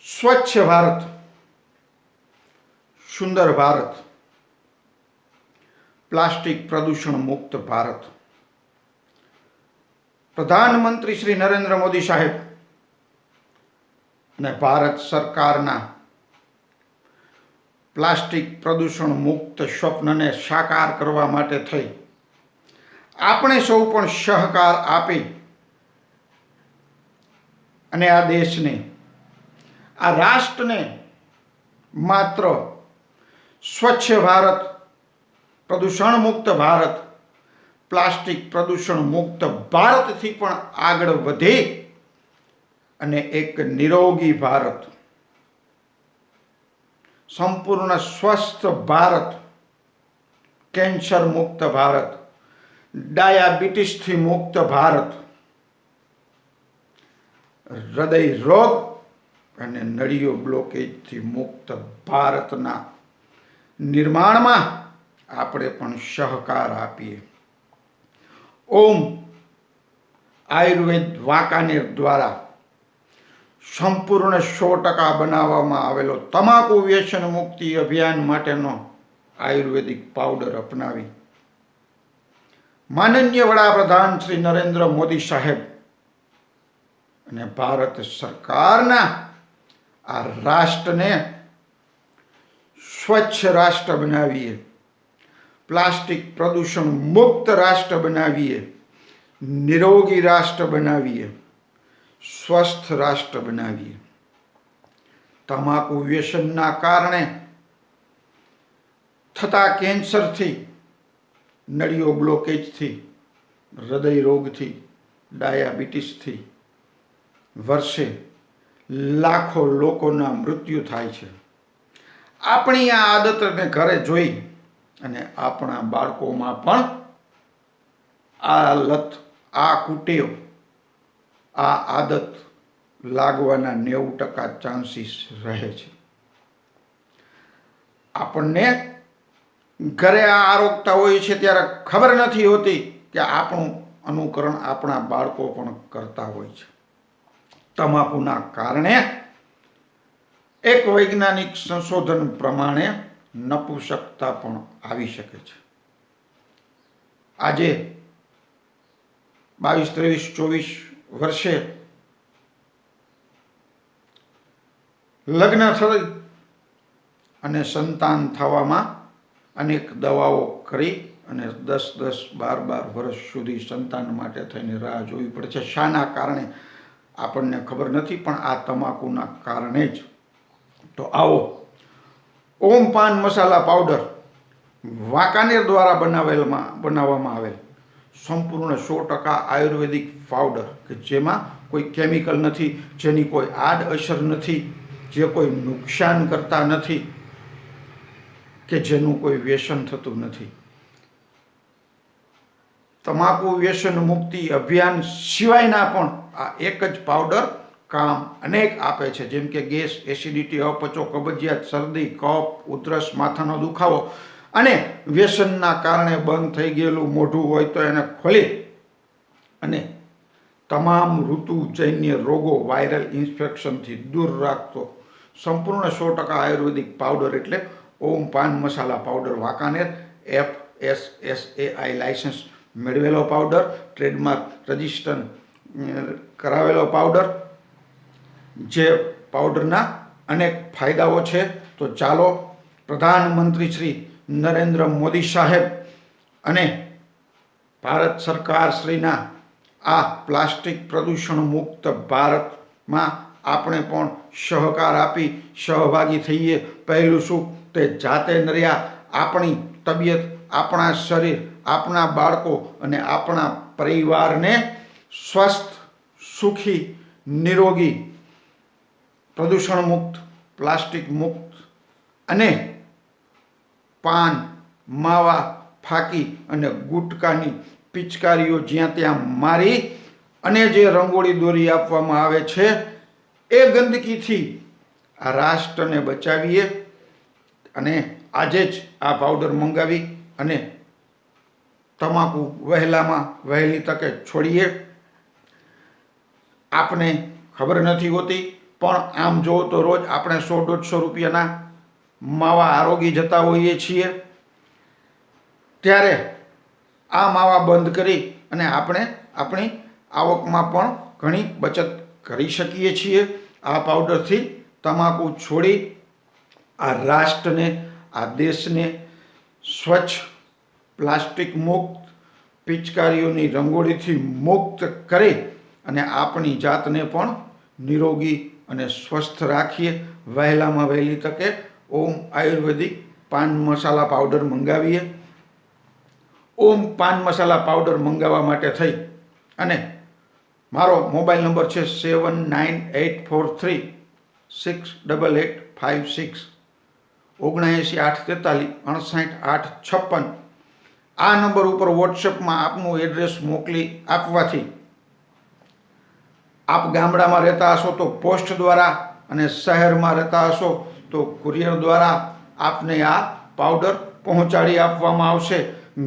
સ્વચ્છ ભારત, સુંદર ભારત, પ્લાસ્ટિક પ્રદૂષણ મુક્ત ભારત. પ્રધાનમંત્રી શ્રી નરેન્દ્ર મોદી સાહેબ અને ભારત સરકારના પ્લાસ્ટિક પ્રદૂષણ મુક્ત સ્વપ્નને સાકાર કરવા માટે થઈ આપણે સૌ પણ સહકાર આપી અને આ દેશને, આ રાષ્ટ્રને માત્ર સ્વચ્છ ભારત, પ્રદૂષણ મુક્ત ભારત, પ્લાસ્ટિક પ્રદૂષણ મુક્ત ભારતથી પણ આગળ વધી અને એક નિરોગી ભારત, સંપૂર્ણ સ્વસ્થ ભારત, કેન્સર મુક્ત ભારત, ડાયાબિટીસથી મુક્ત ભારત, હૃદય રોગ અને નળીઓ બ્લોકેજથી મુક્ત ભારતના નિર્માણમાં આપણે પણ સહકાર આપીએ. ઓમ આયુર્વેદ વાંકાનેર દ્વારા સંપૂર્ણ 100% બનાવવામાં આવેલો તમાકુ વ્યસન મુક્તિ અભિયાન માટેનો આયુર્વેદિક પાવડર અપનાવી માનનીય વડાપ્રધાન શ્રી નરેન્દ્ર મોદી સાહેબ અને ભારત સરકારના આ રાષ્ટ્રને સ્વચ્છ રાષ્ટ્ર બનાવીએ, પ્લાસ્ટિક પ્રદૂષણ મુક્ત રાષ્ટ્ર બનાવીએ, નિરોગી રાષ્ટ્ર બનાવીએ, સ્વસ્થ રાષ્ટ્ર બનાવીએ. તમાકુ વ્યસનના કારણે થતા કેન્સરથી, નળીઓ બ્લોકેજથી, હૃદય રોગથી, ડાયાબિટીસથી વર્ષે લાખો લોકોના મૃત્યુ થાય છે. આપણી આ આદતને ઘરે જોઈ અને આપણા બાળકોમાં પણ આ લત, આ કુટેવ, આ આદત લાગવાના 90% ચાન્સીસ રહે છે. આપણને ઘરે આ આરોગતા હોય છે ત્યારે ખબર નથી હોતી કે આપણું અનુકરણ આપણા બાળકો પણ કરતા હોય છે. તમાકુના કારણે એક વૈજ્ઞાનિક સંશોધન પ્રમાણે નપુંસકતા પણ આવી શકે છે. આજે 22, 23, 24 વર્ષે લગ્ન થઈ અને સંતાન થવામાં અનેક દવાઓ કરી અને 10, 12 વર્ષ સુધી સંતાન માટે થઈને રાહ જોવી પડે છે. શાના કારણે આપણને ખબર નથી, પણ આ તમાકુના કારણે જ. તો આવો ઓમ પાન મસાલા પાવડર વાંકાનેર દ્વારા બનાવવામાં આવેલ સંપૂર્ણ 100% આયુર્વેદિક પાવડર કે જેમાં કોઈ કેમિકલ નથી, જેની કોઈ આડઅસર નથી, જે કોઈ નુકસાન કરતા નથી, કે જેનું કોઈ વ્યસન થતું નથી. તમાકુ વ્યસન મુક્તિ અભિયાન સિવાયના પણ આ એક જ પાવડર કામ અનેક આપે છે, જેમ કે ગેસ, એસિડિટી, અપચો, કબજિયાત, શરદી, કફ, ઉધરસ, માથાનો દુખાવો અને વ્યસનના કારણે બંધ થઈ ગયેલું મોઢું હોય તો એને ખોલી અને તમામ ઋતુજન્ય રોગો, વાયરલ ઇન્ફેક્શનથી દૂર રાખતો સંપૂર્ણ 100% આયુર્વેદિક પાવડર એટલે Om Paan Masala powder Wankaner, FSSAI license મેળવેલો પાવડર, ટ્રેડમાર્ક રજિસ્ટર કરાવેલો પાવડર, જે પાવડરના અનેક ફાયદાઓ છે. તો ચાલો પ્રધાનમંત્રી શ્રી નરેન્દ્ર મોદી સાહેબ અને ભારત સરકાર શ્રીના આ પ્લાસ્ટિક પ્રદૂષણ મુક્ત ભારતમાં આપણે પણ સહકાર આપી સહભાગી થઈએ. પહેલું શું તે જાતે નર્યા આપણી તબિયત, આપણા શરીર, આપણા બાળકો અને આપણા પરિવારને સ્વસ્થ, સુખી, નિરોગી, પ્રદૂષણ મુક્ત, પ્લાસ્ટિક મુક્ત અને પાન, માવા, ફાકી અને ગુટકાની પિચકારીઓ જ્યાં ત્યાં મારી અને જે રંગોળી દોરી આપવામાં આવે છે એ ગંદકીથી આ રાષ્ટ્રને બચાવીએ. અને આજે જ આ પાવડર મંગાવી અને તમાકુ વહેલામાં વહેલી તકે છોડીએ. આપને ખબર નથી હોતી પણ આમ જુઓ તો રોજ આપણે 100-150 રૂપિયાના માવા આરોગી જતા હોઈએ છીએ, ત્યારે આ માવા બંધ કરી અને આપણે આપણી આવકમાં પણ ઘણી બચત કરી શકીએ છીએ. આ પાવડરથી તમાકુ છોડી આ રાષ્ટ્રને, આ દેશને સ્વચ્છ, પ્લાસ્ટિક મુક્ત, પિચકારીઓની રંગોળીથી મુક્ત કરી અને આપણી જાતને પણ નિરોગી અને સ્વસ્થ રાખીએ. વહેલામાં વહેલી તકે ઓમ આયુર્વેદિક પાન મસાલા પાવડર મંગાવીએ. ઓમ પાન મસાલા પાવડર મંગાવવા માટે થઈ અને મારો મોબાઈલ નંબર છે 7984368856 7984435856. આ નંબર ઉપર વોટ્સએપમાં આપનું એડ્રેસ મોકલી આપવાથી આપ ગામડામાં રહેતા હશો તો પોસ્ટ દ્વારા અને શહેરમાં રહેતા હશો તો કુરિયર દ્વારા આપને આ પાવડર પહોંચાડી આપવામાં આવશે.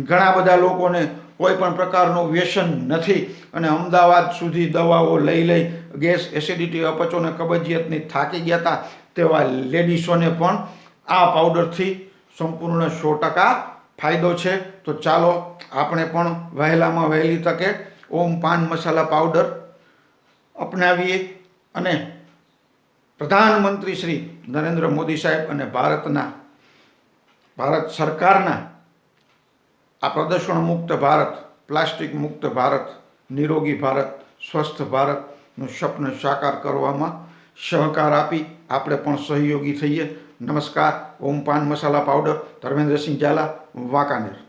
ઘણા બધા લોકોને કોઈ પણ પ્રકારનું વ્યસન નથી અને અમદાવાદ સુધી દવાઓ લઈ ગેસ, એસિડિટી, અપચો અને કબજિયાતની થાકી ગયા હતા તેવા લેડીસોને પણ આ પાવડરથી સંપૂર્ણ 100% ફાયદો છે. તો ચાલો આપણે પણ વહેલામાં વહેલી તકે ઓમ પાન મસાલા પાવડર અપનાવીએ અને પ્રધાનમંત્રી શ્રી નરેન્દ્ર મોદી સાહેબ અને ભારત સરકારના આ પ્રદૂષણ મુક્ત ભારત, પ્લાસ્ટિક મુક્ત ભારત, નિરોગી ભારત, સ્વસ્થ ભારતનું સ્વપ્ન સાકાર કરવામાં સહકાર આપી આપણે પણ સહયોગી થઈએ. નમસ્કાર. ઓમ પાન મસાલા પાવડર, ધર્મેન્દ્રસિંહ ઝાલા, વાંકાનેર.